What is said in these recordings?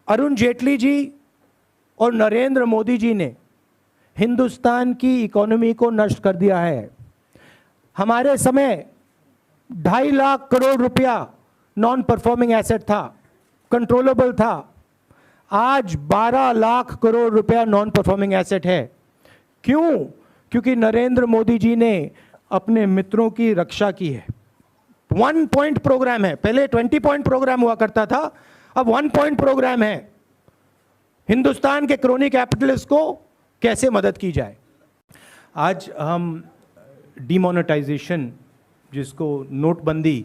अरुण जेटली जी और नरेंद्र मोदी जी ने हिंदुस्तान की इकोनॉमी को नष्ट कर दिया है। हमारे समय 2.5 लाख करोड़ रुपया नॉन परफॉर्मिंग एसेट था, कंट्रोलेबल था। आज 12 लाख करोड़ रुपया नॉन परफॉर्मिंग एसेट है। क्यों? क्योंकि नरेंद्र मोदी जी ने अपने मित्रों की रक्षा की है। 1 पॉइंट प्रोग्राम है, पहले 20 पॉइंट प्रोग्राम हुआ करता था, अब 1 पॉइंट प्रोग्राम है। हिंदुस्तान के क्रोनी कैपिटलिस्ट को कैसे मदद की जाए। आज हम डिमोनेटाइजेशन, जिसको नोटबंदी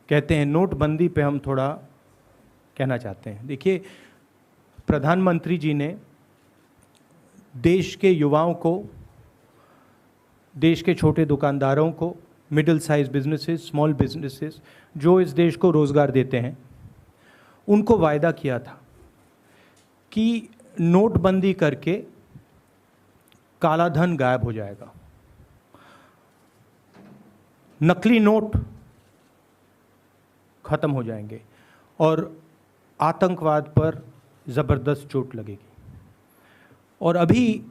कहते हैं, नोटबंदी पे हम थोड़ा कहना चाहते हैं। देखिए, प्रधानमंत्री जी ने देश के युवाओं को, देश के छोटे दुकानदारों को, middle size businesses, small businesses जो इस देश को रोज़गार देते हैं, उनको वायदा किया था कि नोटबंदी करके काला धन गायब हो जाएगा, नकली नोट खत्म हो जाएंगे और आतंकवाद पर ज़बरदस्त चोट लगेगी। और अभी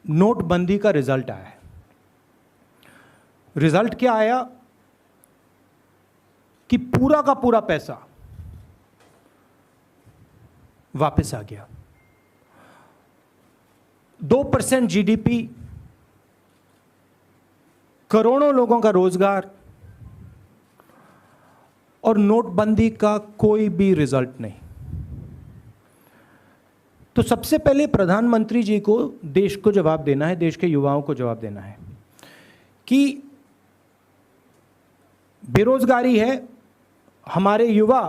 नोटबंदी का रिजल्ट आया है। रिजल्ट क्या आया कि पूरा का पूरा पैसा वापस आ गया। 2% जीडीपी, करोड़ों लोगों का रोजगार और नोटबंदी का कोई भी रिजल्ट नहीं। तो सबसे पहले प्रधानमंत्री जी को देश को जवाब देना है, देश के युवाओं को जवाब देना है कि बेरोजगारी है, हमारे युवा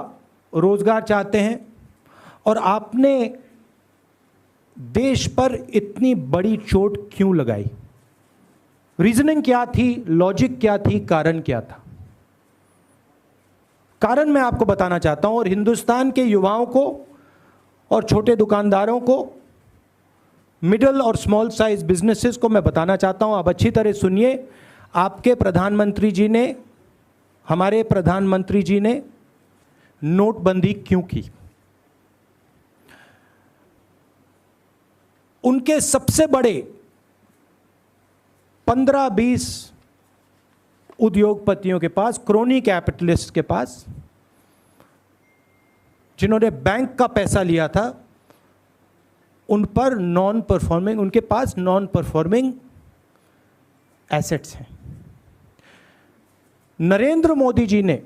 रोजगार चाहते हैं और आपने देश पर इतनी बड़ी चोट क्यों लगाई। रीजनिंग क्या थी, लॉजिक क्या थी, कारण क्या था। कारण मैं आपको बताना चाहता हूं और हिंदुस्तान के युवाओं को और छोटे दुकानदारों को, मिडिल और स्मॉल साइज बिजनेसेस को मैं बताना चाहता हूं। आप अच्छी तरह सुनिए। आपके प्रधानमंत्री जी ने, हमारे प्रधानमंत्री जी ने नोटबंदी क्यों की। उनके सबसे बड़े 15-20 उद्योगपतियों के पास, क्रोनी कैपिटलिस्ट के पास, जिन्होंने बैंक का पैसा लिया था, उन पर नॉन परफॉर्मिंग, उनके पास नॉन परफॉर्मिंग एसेट्स हैं। नरेंद्र मोदी जी ने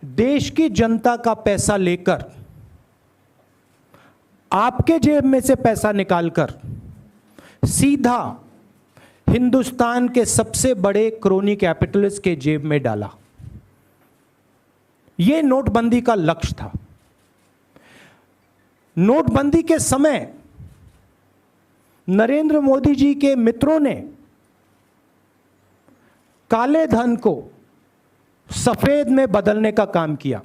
देश की जनता का पैसा लेकर, आपके जेब में से पैसा निकालकर सीधा हिंदुस्तान के सबसे बड़े क्रोनी कैपिटलिस्ट के जेब में डाला। यह नोटबंदी का लक्ष्य था। नोटबंदी के समय नरेंद्र मोदी जी के मित्रों ने काले धन को सफेद में बदलने का काम किया।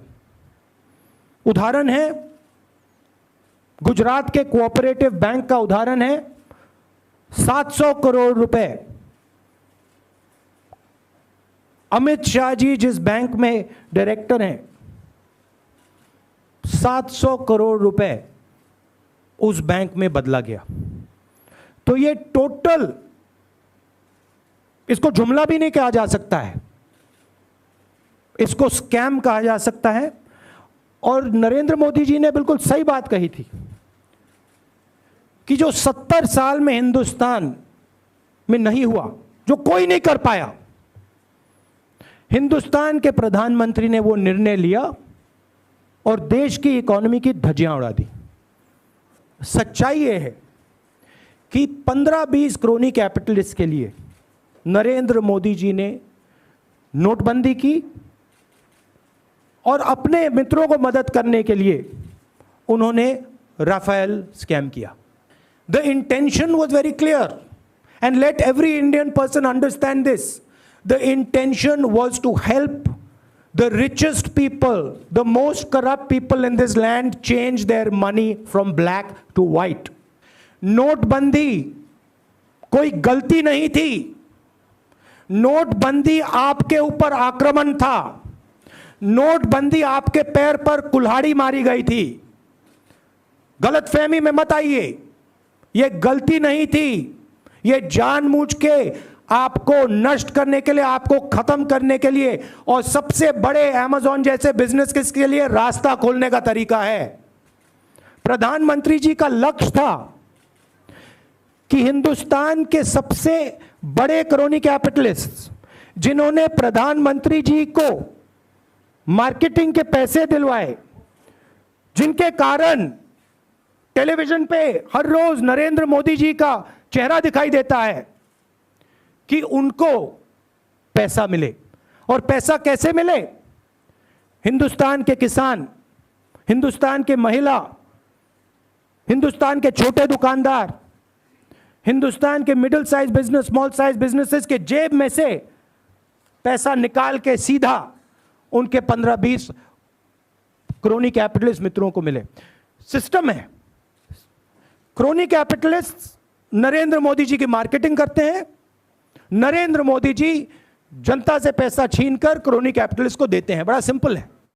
उदाहरण है गुजरात के कोऑपरेटिव बैंक का, उदाहरण है 700 करोड़ रुपए अमित शाह जी जिस बैंक में डायरेक्टर हैं, 700 करोड़ रुपए उस बैंक में बदला गया। तो ये टोटल, इसको जुमला भी नहीं कहा जा सकता है, इसको स्कैम कहा जा सकता है। और नरेंद्र मोदी जी ने बिल्कुल सही बात कही थी कि जो 70 साल में हिंदुस्तान में नहीं हुआ, जो कोई नहीं कर पाया, हिंदुस्तान के प्रधानमंत्री ने वो निर्णय लिया और देश की इकोनॉमी की धज्जियां उड़ा दी। सच्चाई ये है कि 15-20 क्रोनी कैपिटलिस्ट के लिए नरेंद्र मोदी जी ने नोटबंदी की और अपने मित्रों को मदद करने के लिए उन्होंने राफेल स्कैम किया। The intention was very clear, and let every Indian person understand this. The intention was to help the richest people, the most corrupt people in this land, change their money from black to white. नोटबंदी कोई गलती नहीं थी, नोटबंदी आपके ऊपर आक्रमण था। नोटबंदी आपके पैर पर कुल्हाड़ी मारी गई थी। गलतफहमी में मत आइए, यह गलती नहीं थी, यह जानबूझ के आपको नष्ट करने के लिए, आपको खत्म करने के लिए और सबसे बड़े अमेज़न जैसे बिजनेस के लिए रास्ता खोलने का तरीका है। प्रधानमंत्री जी का लक्ष्य था कि हिंदुस्तान के सबसे बड़े क्रोनी कैपिटलिस्ट जिन्होंने प्रधानमंत्री जी को मार्केटिंग के पैसे दिलवाए, जिनके कारण टेलीविजन पे हर रोज नरेंद्र मोदी जी का चेहरा दिखाई देता है, कि उनको पैसा मिले। और पैसा कैसे मिले? हिंदुस्तान के किसान, हिंदुस्तान के महिला, हिंदुस्तान के छोटे दुकानदार, हिंदुस्तान के middle size business, small size businesses के जेब में से पैसा निकाल के सीधा उनके 15-20 क्रोनी कैपिटलिस्ट मित्रों को मिले। सिस्टम है। क्रोनी कैपिटलिस्ट नरेंद्र मोदी जी की मार्केटिंग करते हैं, नरेंद्र मोदी जी जनता से पैसा छीनकर क्रोनी कैपिटलिस्ट को देते हैं। बड़ा सिंपल है।